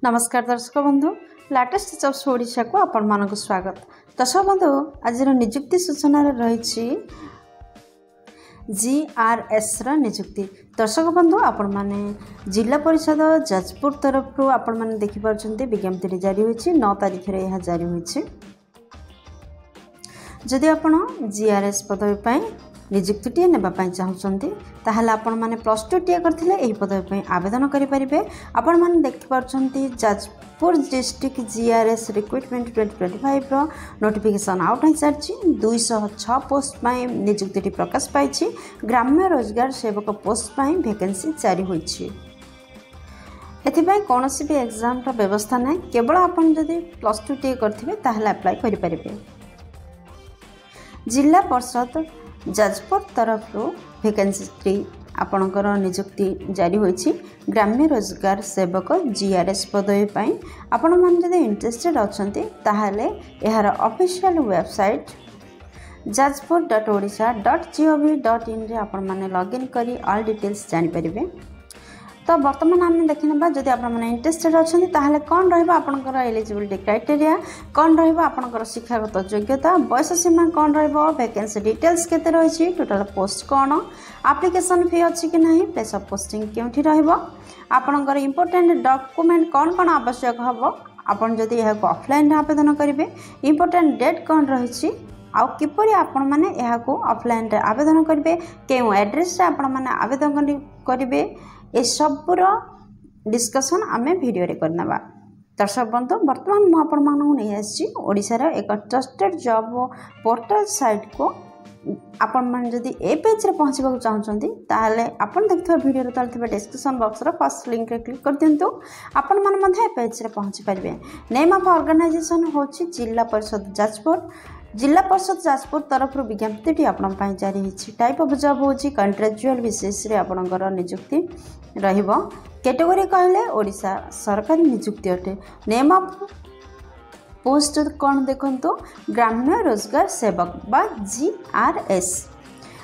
नमस्कार दर्शक बंधु लेटेस्ट जॉब्स ओडिशा को आपण मानक स्वागत। दर्शक बंधु आज निजुक्ति सूचना रही GRS निजुक्ति। दर्शक बंधु आपण माने जिला परिषद जाजपुर तरफ आपण माने देखि पारछन्ते विज्ञप्ति जारी होछि 9 तारिख रे यह जारी होछि। जदि आपण GRS पदवी पई निजुक्ति नेबाई चाहते ताहले आपण माने +2 टीए करथिले एही पदवी पई आवेदन करि परिबे। आपण माने देखि पारछन्ती जाजपुर डिस्ट्रिक्ट GRS रिक्रुटमेंट 2025 रो नोटिफिकेशन आउट है सारछि। 206 पोस्ट पई निजुक्ति प्रकाश पाइछि। ग्राम्य रोजगार सेवक पोस्ट पई वैकेंसी जारी होइछि। एथिपाई कोनोसी भी एग्जाम रो व्यवस्था नै, केवल आपण जदि +2 टीए करथिबे ताहले अप्लाई करि परिबे। जिला परिषद जाजपुर तरफ वैकेंसी आपणकर निजुक्ति जारी होइछि। ग्राम्य रोजगार सेवक GRS पदवी पई आपण मन जदि इंटरेस्टेड अछंती ताहाले एहार ऑफिशियल वेबसाइट jajpur.odisha.gov.in रे आपण माने लॉगिन करी ऑल डिटेल्स जानि परिबे। तो वर्तमान आम देखा जदि आप इंटरेस्टेड अच्छा ताहले कौन रहिबा आपनकर एलिजिबिलिटी क्राइटेरिया, कौन रहिबा आपनकर शिक्षागत योग्यता, बयस सीमा कौन रहिबा, वैकेंसी डिटेल्स केते रहिछि, टोटल पोस्ट कौन, एप्लिकेशन फी अछि कि नहीं, प्लेस ऑफ पोस्टिंग केउठी रहिबा, आपनकर इंपोर्टेंट डॉक्यूमेंट कौन कौन आवश्यक हबो, आपन जदि यह ऑफलाइन आवेदन करिवे, इंपोर्टेंट डेट कौन रहिछि, आउ किपरि आपण माने यहाको ऑफलाइन रे आवेदन करिवे, केउ एड्रेस रे आपण माने आवेदन करिवे, ए सबुर डिस्कशन आम वीडियो रे करनबा। दर्शक बंधु वर्तमान मु आपण मानू नहीं आछि ओडिसा रे एक ट्रस्टेड जॉब पोर्टल साइट को आपण मान जदि ए पेज रे पहुंचबा चाहछंती ताहले आपण देखथबा वीडियो रे तलथिबा डिस्क्रिप्शन बॉक्स रे फर्स्ट लिंक रे क्लिक कर दियंतु। आपण मान मध्ये ए पेज रे पहुंच परिबे। नेम ऑफ ऑर्गेनाइजेशन होछि जिला परिषद जाजपुर। जिला परिषद जाजपुर तरफ विज्ञप्ति आपण पाई जारी होछि। टाइप ऑफ जॉब होछि कॉन्ट्रैक्चुअल बेसिस रे आपणकर नियुक्ति रहिबो। कैटेगरी कहले ओडिशा सरकारी नियुक्ति अटे। नेम ऑफ पोस्ट कौन देखंतु ग्राम्य रोजगार सेवक बा GRS।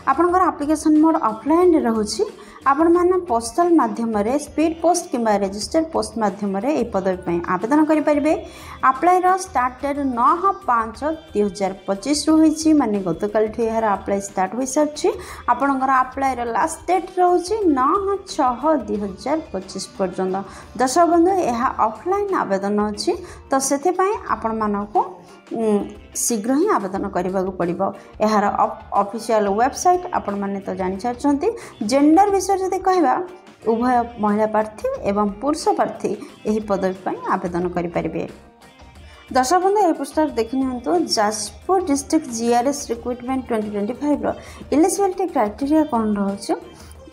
आपणकर एप्लिकेशन मोड ऑफलाइन रहउछि। आपण माने पोस्टल माध्यम रे स्पीड पोस्ट किंबा रजिस्टर पोस्ट माध्यम रे ए पदवी पई आवेदन करि परिबे। अप्लाई रो स्टार्ट डेट 9/5/2025 रु होइछि, माने गतकाल ठे यार अप्लाई स्टार्ट होई सरछि। आपणकर अप्लाई रो लास्ट डेट रहउछि 9/6/2025 पर्यंत। दर्शक बंधु यह ऑफलाइन आवेदन अछि, तो सेते पई आपण मानको शीघ्र ही आवेदन करने को पड़ो। यार ऑफिशियल वेबसाइट आपण माने तो जानि छारछंती। जेंडर विषय जदि कहबा उभय महिला प्रार्थी एवं पुरुष प्रार्थी यही पदवी पई आवेदन करि परिबे। दर्शक बंधु ए पोस्टर देखि नियंतु जाजपुर डिस्ट्रिक्ट GRS रिक्रुटमेंट 2025 रो एलिजिबिलिटी क्राइटेरिया कोन रहउछ।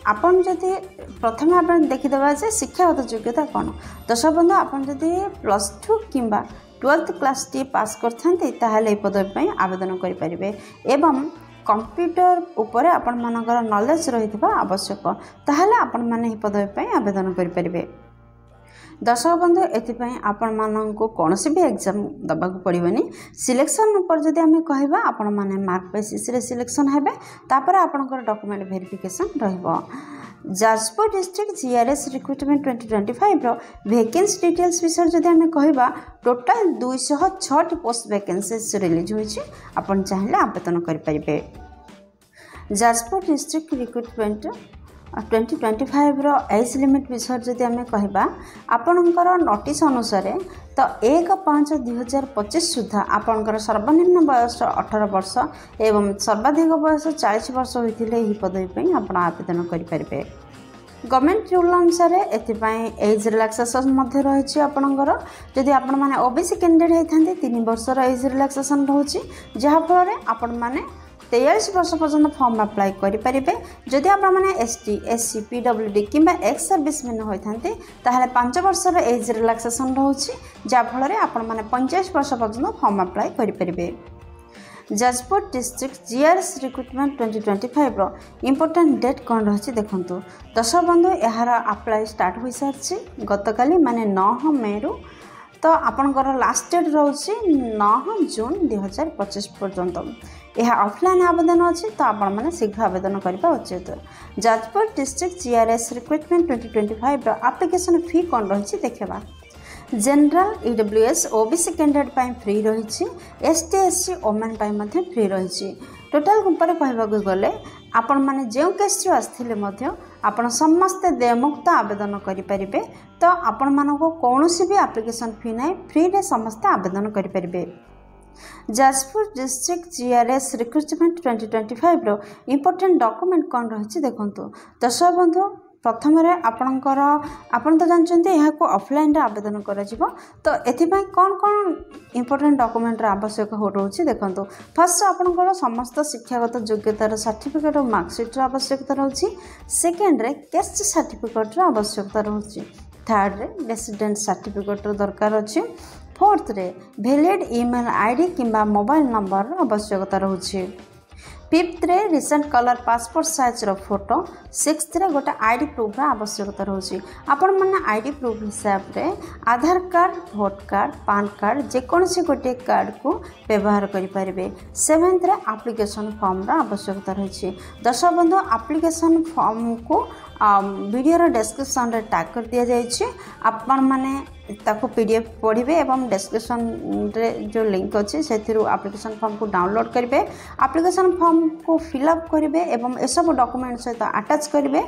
आपण जदि प्रथम आपण देखिदेबा जे शिक्षागत योग्यता कोन। दर्शक बंधु आपण जदि +2 किंबा 12th क्लास टी पास करथांते ताहले पदवी पई आवेदन करि परिबे एवं कंप्यूटर ऊपर आपण मानकर नॉलेज रहितबा आवश्यक, ताहले आपण माने ही पदवी पई आवेदन करि परिबे। दर्शक बंधु एथिपई आपण माननको कोनोसी भी एग्जाम दबा को पड़िबनी। सिलेक्शन ऊपर जदि हमें कहबा आपण माने मार्क बेसिस रे सिलेक्शन हेबे, तापर आपनकर डॉक्यूमेंट वेरिफिकेशन रहइबो। जाजपुर डिस्ट्रिक्ट GRS रिक्रुटमेंट 2025 रो वैकेंसी डिटेल्स विषय जदि हमें कहबा टोटल 206 पोस्ट वैकेंसीज रिलीज होइछि। आपण चाहिले आवेदन करि परिबे। जाजपुर डिस्ट्रिक्ट रिक्रुटमेंट 2025 रो एज लिमिट विषय जदि हमें कहबा आपणकर नोटिस अनुसार तो 1/5/2025 सुधा आपणकर सर्वनिम्न बयस 18 वर्ष एवं सर्वाधिक बयस 40 वर्ष होइथिले ही पदवी पई आपण आवेदन करि परिबे। गवर्नमेंट रूल अनुसार एथिपाई एज रिलैक्सेशन मध्य रहिछि। आपणकर जदि आपण माने OBC कैंडिडेट हेथांते 3 वर्षर एज रिलैक्सेशन रहउछि, जहा फल आपण माने 23 वर्ष पर्यंत फॉर्म अप्लाई करि परिबे। जदि आपण माने ST SC PWD किंबा एक्स सर्विसमैन होइथांते ताहले 5 वर्षर एज रिलैक्सेशन रहउछि, जा फल आपण माने 45 वर्ष पर्यंत फॉर्म अप्लाई करि परिबे। जाजपुर डिस्ट्रिक्ट GRS रिक्रुटमेंट 2025 रो इंपोर्टेंट डेट कौन रही देखु। दर्शक बंधु यार अप्लाई स्टार्ट हो सारी गतकाली माने 9 मे रु, तो आपणकर लास्ट डेट रोचे 9 जून 2025 पर्यंत। यह ऑफलाइन आवेदन अच्छी, तो आपण मैंने शीघ्र आवेदन करने उचित। Jajpur district GRS recruitment 2025 application fee कौन रही देखा। जनरल ईडब्ल्यूएस ओबीसी कैंडिडेट पाई फ्री रही एसटी एससी ओमेन पाई मध्य फ्री रही टोटाल ऊपर कहवाक गले आपण माने जो केस आसथिले मध्य आपण समस्ते देयमुक्त आवेदन करें तो आपण मानको कौनसी भी एप्लिकेशन फी ना फ्री रे समस्ते आवेदन करें। जाजपुर डिस्ट्रिक्ट जीआरएस रिक्रुटमेंट 2025 रो इम्पोर्टेंट डॉक्यूमेंट कौन रही देखु। दर्शक बंधु प्रथम आपणकर आपण तो जानते यहाँ को ऑफलाइन रे आवेदन करा तो एथिपाई कौन कौन इम्पोर्टेंट डॉक्यूमेंट आवश्यक रोचे देखो। फर्स्ट आपणकर समस्त शिक्षागत योग्यतार सर्टिफिकेट और मार्कशीट आवश्यकता रोचे। सेकेंड रे कैस्ट सर्टिफिकेट आवश्यकता रोचे। थर्ड रे रेसिडेंट सर्टिफिकेट दरकार अच्छे। फोर्थ रे वैलिड ईमेल आईडी किंबा मोबाइल नंबर आवश्यकता रोचे। फिफ्थ रे रिसेंट कलर पासपोर्ट साइज रो फोटो। सिक्स्थ रे गोटे आईडी प्रूफ आवश्यकता रोचे। आपण माने आईडी प्रूफ हिसाब रे Aadhaar card vote card PAN card जेकोसी गोटे कार्ड को व्यवहार करि परिबे। सेवेंथ रे एप्लिकेशन फॉर्म रो आवश्यकता रही। दर्शक बंधु एप्लिकेशन फॉर्म को वीडियो डिस्क्रिप्शन रे टैग कर दिया जाइए। आपण माने ताको पीडीएफ पढ़े एवं डिस्क्रिप्शन रे जो लिंक अच्छे से एप्लिकेशन फॉर्म को डाउनलोड करेंगे। एप्लिकेशन फॉर्म को फिलअप करेंगे एवं ए सब डॉक्यूमेंट सहित अटैच करेंगे।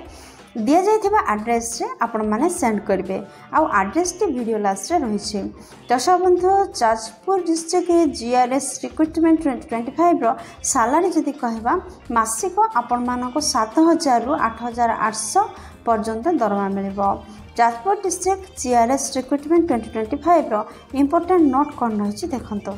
दिया जाइथिबा एड्रेस रे आपण माने सेंड करेंगे। आउ एड्रेस टी वीडियो लास्ट रे रही। दर्शक बंधु जाजपुर डिस्ट्रिक्ट जीआरएस रिक्रुटमेंट 2025 रो सैलरी जदि कहबा मासिक आपण मानको 7000 रु 8800 पर्यंत दरमा मिलिबो। जाजपुर डिस्ट्रिक्ट जीआरएस रिक्रुटमेंट 2025 रो इम्पोर्टेंट नोट कौन रही देखो।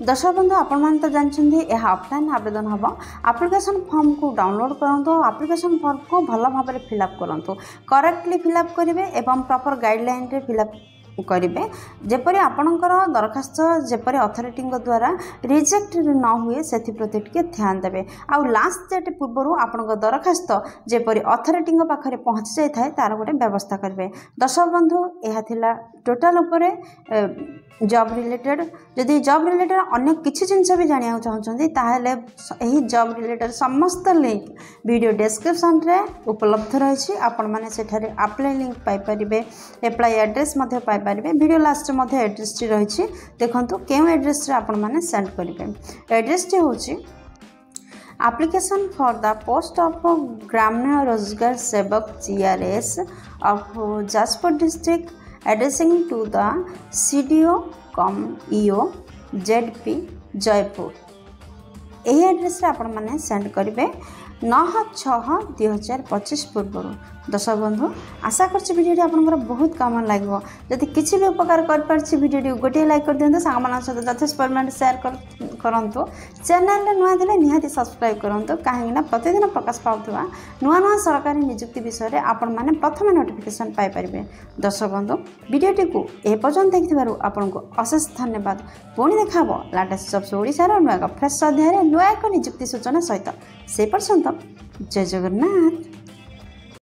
दर्शक बंधु आपण तो जानते यह ऑफलाइन आवेदन हम। एप्लिकेशन फॉर्म को डाउनलोड करूँ। एप्लिकेशन फॉर्म को भल भाव में फिलअप करूँ। करेक्टली फिलअप करेंगे एवं प्रॉपर गाइडलाइन रे फिलअप करेंगे। जपरी आपणकर दरखास्त जपरी अथॉरिटी द्वारा रिजेक्ट न हुए से प्रति ध्यान देवे। आउ लास्ट डेट पूर्व आपण दरखास्त जपरी अथॉरिटी पाखे पहुँची जाए तार गोटे व्यवस्था करेंगे। दर्शक बंधु यह थिला टोटाल उपरे जॉब रिलेटेड। जदि जॉब रिलेटेड अन्य किसी जिनस भी जाना चाहते ताहले यही जॉब रिलेटेड समस्त लिंक वीडियो डिस्क्रिप्शन रे उपलब्ध रही। आपण माने सेठारे अप्लाई लिंक पाई परिबे। अप्लाई एड्रेस मध्य पाई परिबे। वीडियो लास्ट मध्य एड्रेस टी रही देखंतु केउ एड्रेस रे आपण माने सेंड करिवे। एड्रेस टी होची application for the post of ग्राम्य रोजगार सेवक GRS of Jajpur district addressing to the CDO com EO ZP Jaipur. यही एड्रेस रे आपण माने सेंड करेंगे 9/6/2025 पूर्व। दर्शक बंधु आशा कर वीडियो आपंकर बहुत काम लगे। जदि किसी भी उपकार कर वीडियो गोटे लाइक कर दिखाँ सांग सहित यथेष परिमाण सेयार करूँ। चैनल नुआ दिले निहाती सब्सक्राइब करूँ कहीं प्रतिदिन प्रकाश पाउथुवा नुआ नुआ सरकारी नियुक्ति विषय में आपण मैंने प्रथम नोटिफिकेशन पाइपर। दर्शक बंधु वीडियोटी को एपर्यंत देखिबारु आपनको अशेष धन्यवाद। पुणी देखा लाटेस्ट जॉब्स ओडिशार नुआ फ्रेश अध्याय नुआ एक नियुक्ति सूचना सहित से पर्यंत जय जगन्नाथ।